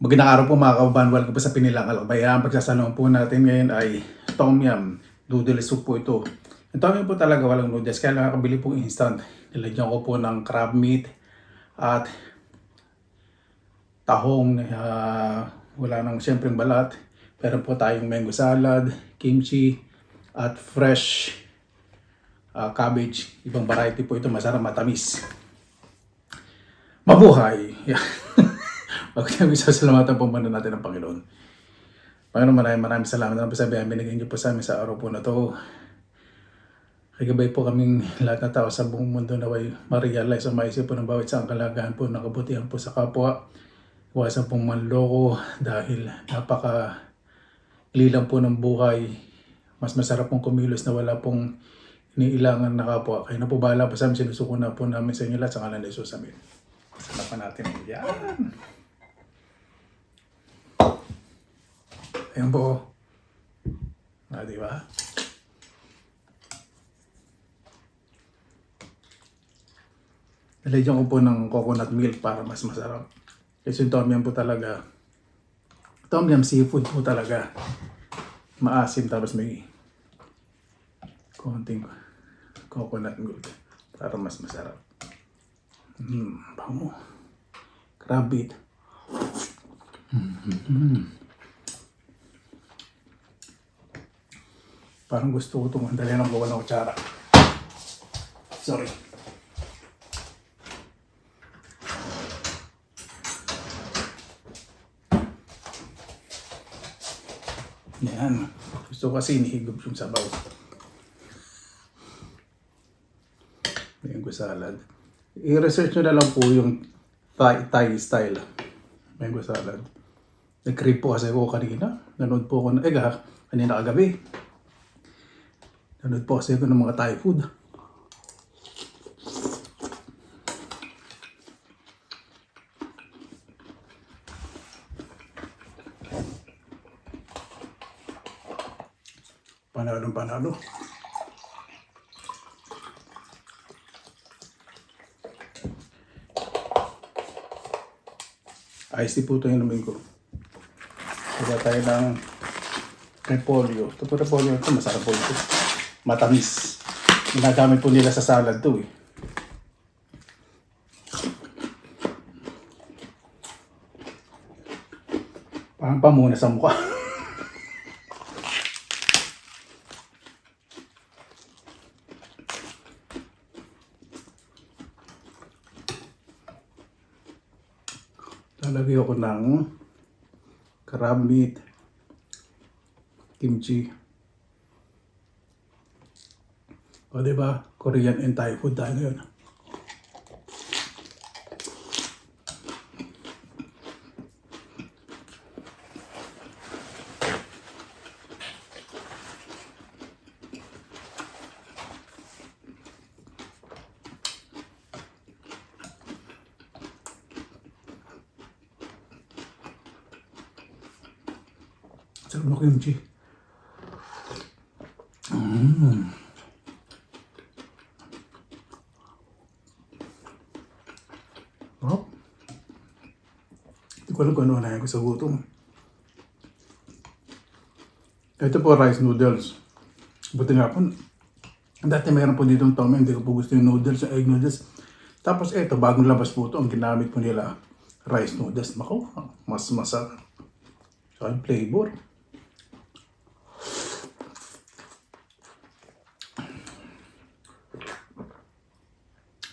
Magandang araw po mga kababayan, welcome po sa Pinilang Alakbayan. Pagsasalungan po natin ngayon ay Tom Yum noodle soup po ito. Yung Tom Yum po talaga walang noodles, kaya nakakabili po instant. Nilagyan ko po ng crab meat at tahong, wala nang siyempre balat. Pero po tayong mango salad, kimchi at fresh cabbage. Ibang variety po ito, masarap, matamis. Mabuhay! Bago tayo isasalamatan po muna natin ang Panginoon. Panginoon, maraming salamat na po sa biyayang binigay niyo po sa amin sa araw po na to. Kagabay po kaming lahat na tao sa buong mundo na may ma-realize o maisip po ng bawat isang kalagahan po ng kabutihan po sa kapwa. Iwasan pong manloko dahil napaka lilang po ng buhay. Mas masarap pong kumilos na wala pong iniilangan na kapwa. Kaya na po bahala po sa amin, sinusuko na po namin sa inyo lahat sa ngalan ni Jesus. Amen. Salamat natin. Yan. Ayan po. Diba? Nalagyan ko po ng coconut milk para mas masarap. Kasi yung tom yum po talaga. Tom yum seafood po talaga. Maasim tapos may konting coconut milk para mas masarap. Bango. Crab meat. Parang gusto ko itong andali ng gawa ng kutsara. Sorry. Yan. Gusto ko kasi inihigop yung sabaw. Mango salad. I-research nyo na lang po yung Thai style. Mango salad. Nag-crave po kasi ako kanina. Nanood po ako kanina kagabi. Nanood po kasi ako ng mga Thai food. Panalo. Ice tea po ito yung namin ko. Kaya tayo ng repolyo. Ito po repolyo ito, masarap po ito. Matamis. Ginagamit po nila sa salad to eh. Parang pamuna sa mukha. Lalagay ako ng crab meat, kimchi. O diba? Korean and Thai food tayo ngayon. Sarap ng kimchi. Oh. Hindi ko alam kung ano na ko sa gutom. Ito po rice noodles. Buti nga po. Dati mayroon po dito ng tom yum. Hindi ko po gusto yung noodles, yung egg noodles. Tapos ito, bagong labas po ito. Ang ginamit po nila, rice noodles. Mako, mas masarap. So, yung flavor.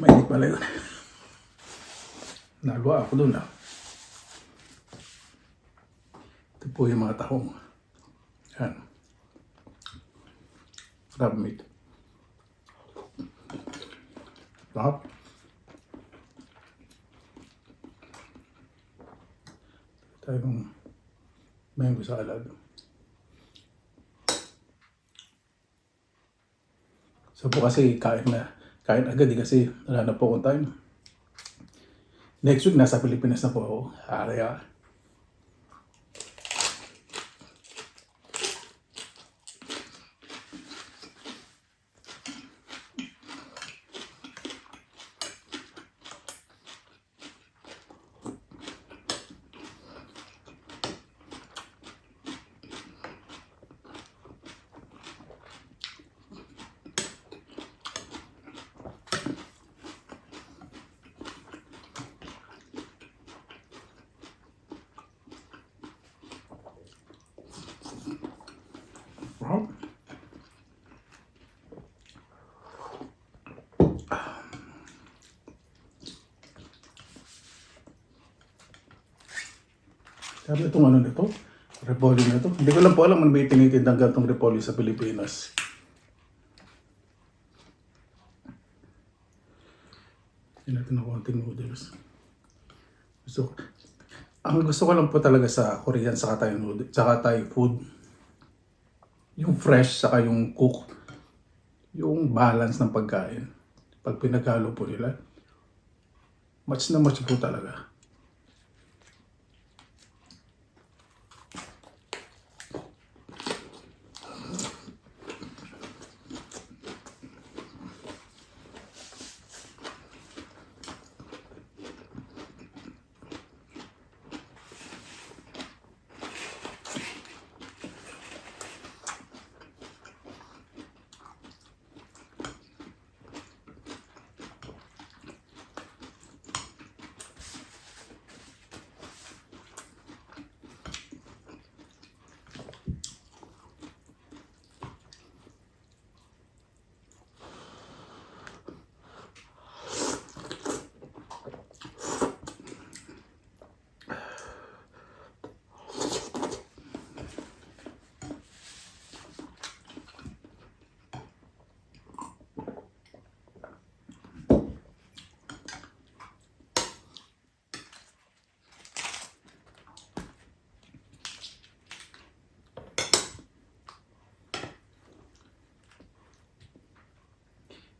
Mainit pala yun. Nagawa ako dun Ito po yung mga tahong. Yan. Crab meat. Sarap. Tayong mango salad. So po kasi kain agad kasi wala na po akong time. Next week nasa Pilipinas na po ako. Kaya Sabi itong ano nito, repolyo na to. Hindi ko lang po alam kung may tinitindang gantong repolyo sa Pilipinas. Yan natin ng konting noodles. Ang gusto ko lang po talaga sa Korean saka Thai noodles, saka Thai food, yung fresh saka yung cook, yung balance ng pagkain. Pag pinaghalo po nila, match na match po talaga.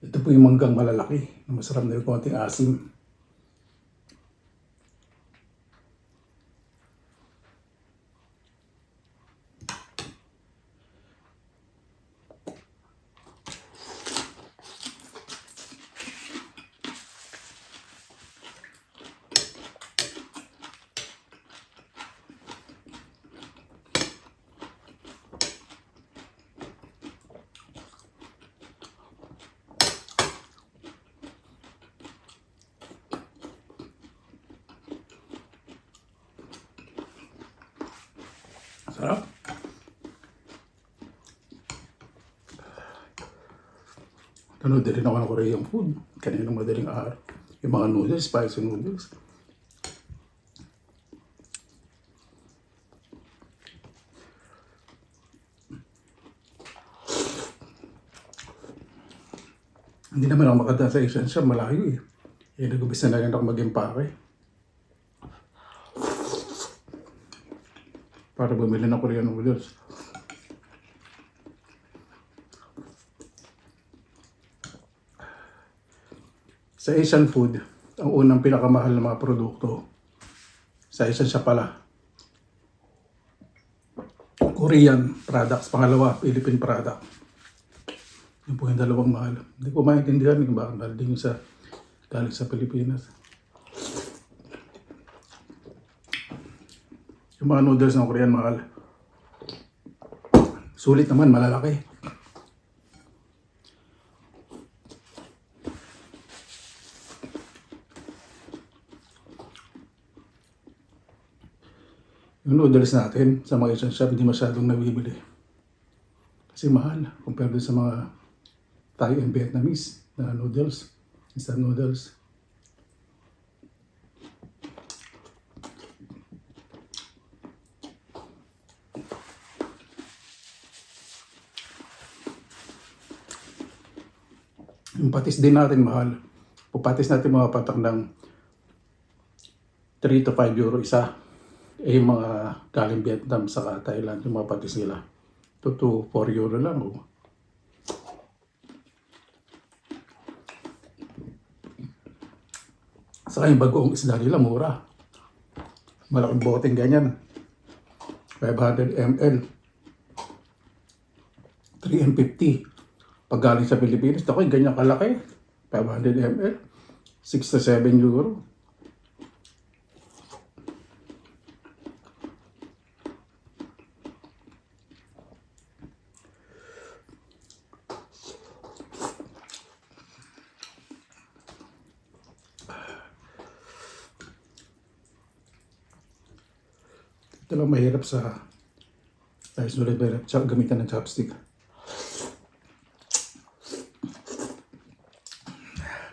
Ito po yung manggang malalaki. Masarap na yung konting asim. Sarap. Nanood din ako ng Korean food. Kaninang madaling araw. Yung mga noodles, spicy noodles. Hindi naman ako makadaan sa Asian shop, malayo eh. Eh, nag-umpisa na rin ako mag-impake. Para bumili ng Korean noodles. Sa Asian food, ang unang pinakamahal na mga produkto, sa Asian shop pala, Korean products, pangalawa, Philippine product. Yun po yung dalawang mahal. Hindi ko maintindihan kung bakit mahal din yung sa galing sa Pilipinas. Yung mga noodles ng Korean mahal. Sulit naman, malalaki. Yung noodles natin sa mga Asian shop, hindi masyadong nabibili. Kasi mahal compared sa mga Thai and Vietnamese na noodles, instant noodles. Yung patis din natin mahal. Pupatis natin mga patak ng 3 to 5 euro isa. Eh yung mga galing Vietnam sa Thailand, yung mga patis nila, 2 to 4 euro lang. Oh. Saka yung bagoong isda nila, mura. Malaking boteng ganyan. 500 ml. 350. Pag galing sa Pilipinas, ako yung ganyan kalaki. 500 ml. 6 to 7 euro. Ito lang mahirap sa sulit mahirap gamitan ng chopstick.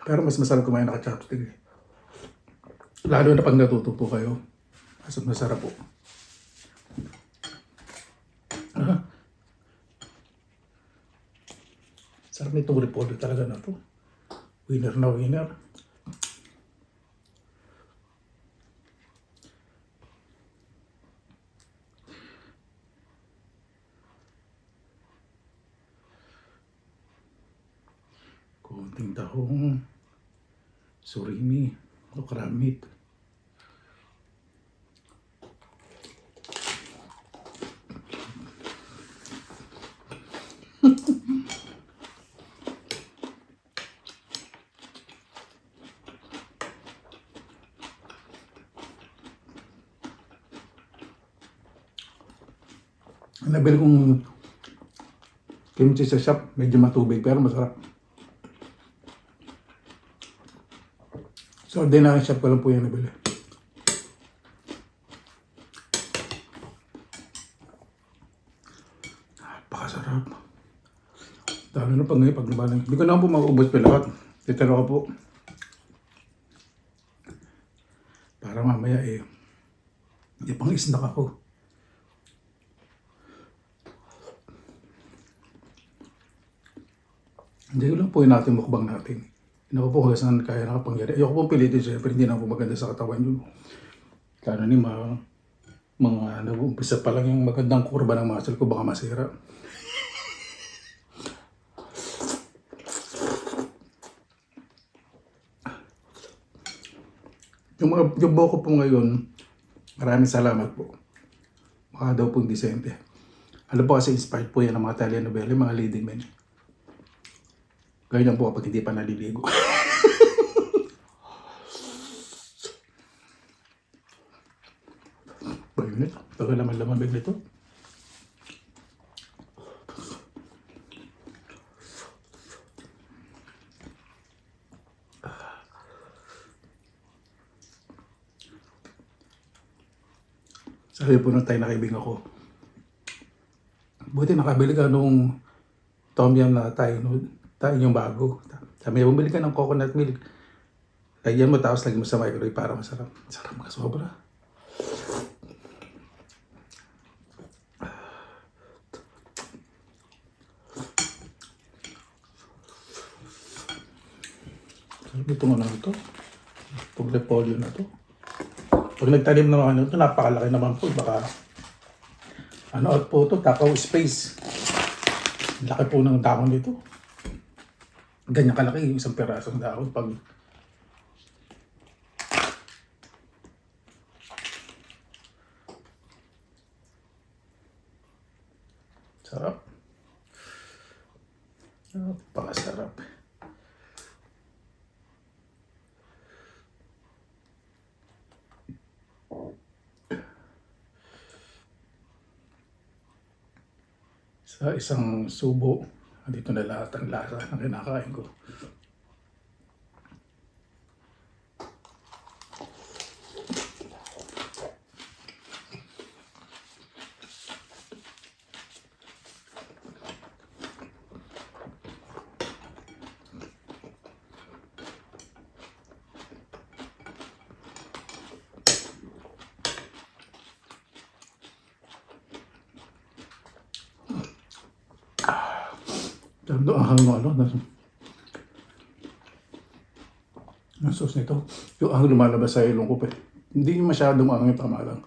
Pero mas masarap kumain naka-chopstick. Lalo na pag natuto po kayo. Masarap po. Ah, sarap nitong repolyo talaga na to. Winner na winner. Konting tahong, surimi, o crab meat. Nabili kong kimchi sa shop, medyo matubig pero masarap. So, ordinary shop ko lang po yan nabili. Napakasarap. Lalo na pag ngayon, pag nabalang. Hindi ko na po maubos pa lahat. Titira ko po. Para mamaya hindi pang snack ako. Hindi ko lang po yun natin mukbang natin. Hindi ko po hanggang saan kaya nakapangyari. Ayoko pong pilitin siya, pero hindi na po maganda sa katawan yun. Kano ni mga umpisa pa lang yung magandang kurba ng muscle ko, baka masira. Yung buhok ko po ngayon, maraming salamat po. Baka daw pong Disente. Alam po kasi inspired po yan ng mga telenovela, mga leading men. Ganyan po kapag hindi pa naliligo. Bayunit, tagal laman bigla ito. Sabi po nung tayo na kaibigan ko, buti nakabili ka nung Tom Yum na tayo yung bago. Sabi niya, bumili ka ng coconut milk. Lagyan mo tapos lagyan mo sa microwave para masarap. Sarap ka sobra. Sarap itong ano ito. Itong repolyo na to. Pag nagtanim naman ito, napakalaki naman po. Baka out po ito, takaw space. Laki po ng dahon nito. Ganyan kalaki yung isang perasong dahon. Pag sarap. Napakasarap. Sa isang subo, dito na lahat ang lasa ng kinakain ko. Tando ang ang sauce nito. Yung ang lumalabas sa ilong ko pa. Hindi masyadong ang tama lang.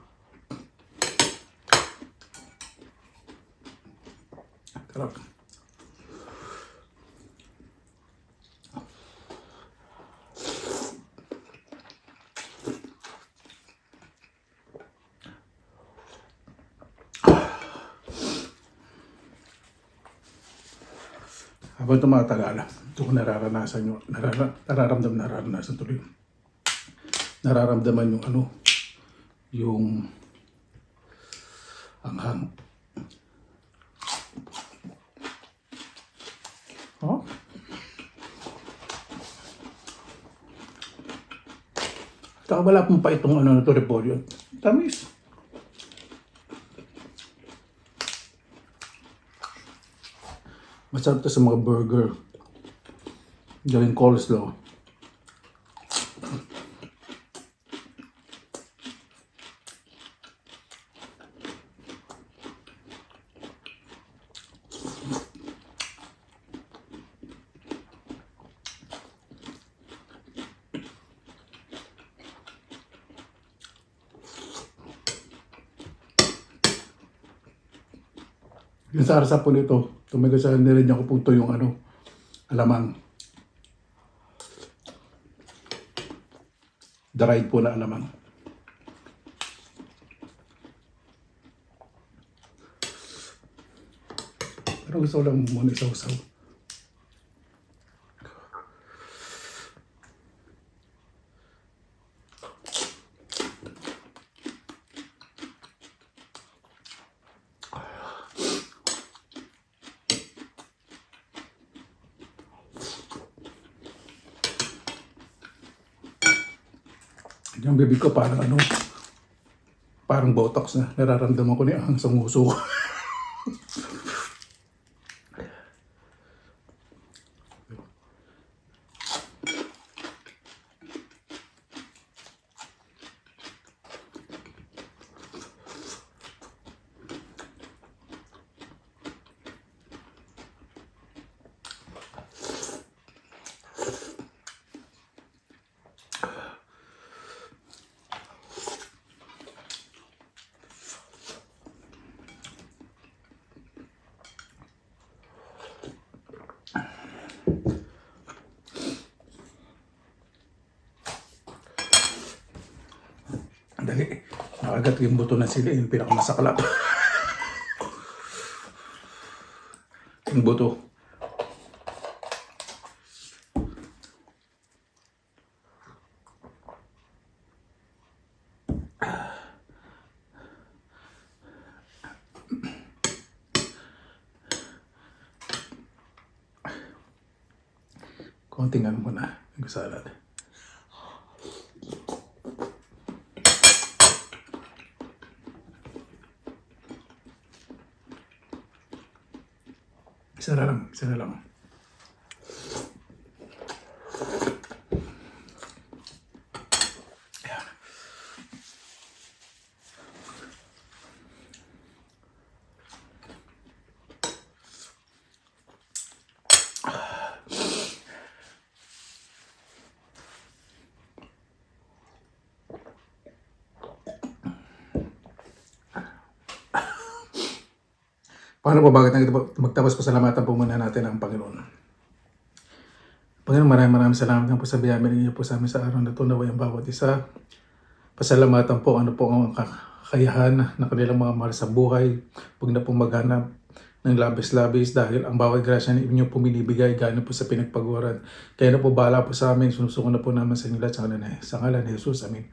Sarap. Habang tumatagal, ito ko nararanasan yung, nararanasan tuloy. Nararamdaman yung yung anghang. Oh? Saka wala pong pa itong na to, repolyo. Tamis. Masarap to sa mga burger. Gawing coleslaw. Yung sarsa po nito, tumigo sa niya ko po ito yung alamang. Dried po na alamang. Pero gusto ko lang muna isaw-saw. Yung bibig ko parang botox na. Nararamdaman ko ni ang sa nguso ko. Dali. Nakagat yung buto ng sili. Yung pinakamasaklap. Yung buto. Konting muna. Yung salad. Isa na lang. Ayan. Paano po, bakit magtapos pasalamatan po muna natin ang Panginoon. Panginoon, maraming salamat po sa biyaya ninyo po sa amin sa araw na ito. Naway ang bawat isa. Pasalamatan po po ang kakayahan na kanilang mga mahal sa buhay. Huwag na pong maghanap ng labis-labis dahil ang bawat grasya na inyo po binibigay gano'n po sa pinagpaguran. Kaya na po bahala po sa amin. Sunusuko na po naman sa inyo lahat sa ngalan ni Jesus. Amen.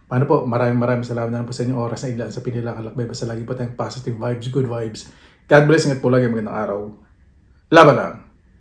Paano po? Maraming salamat na po sa inyong oras na ilan sa pinilakalakbay. Basta lagi po tayong positive vibes, good vibes. God bless. Ingat po lagi. Magandang araw. Laban lang.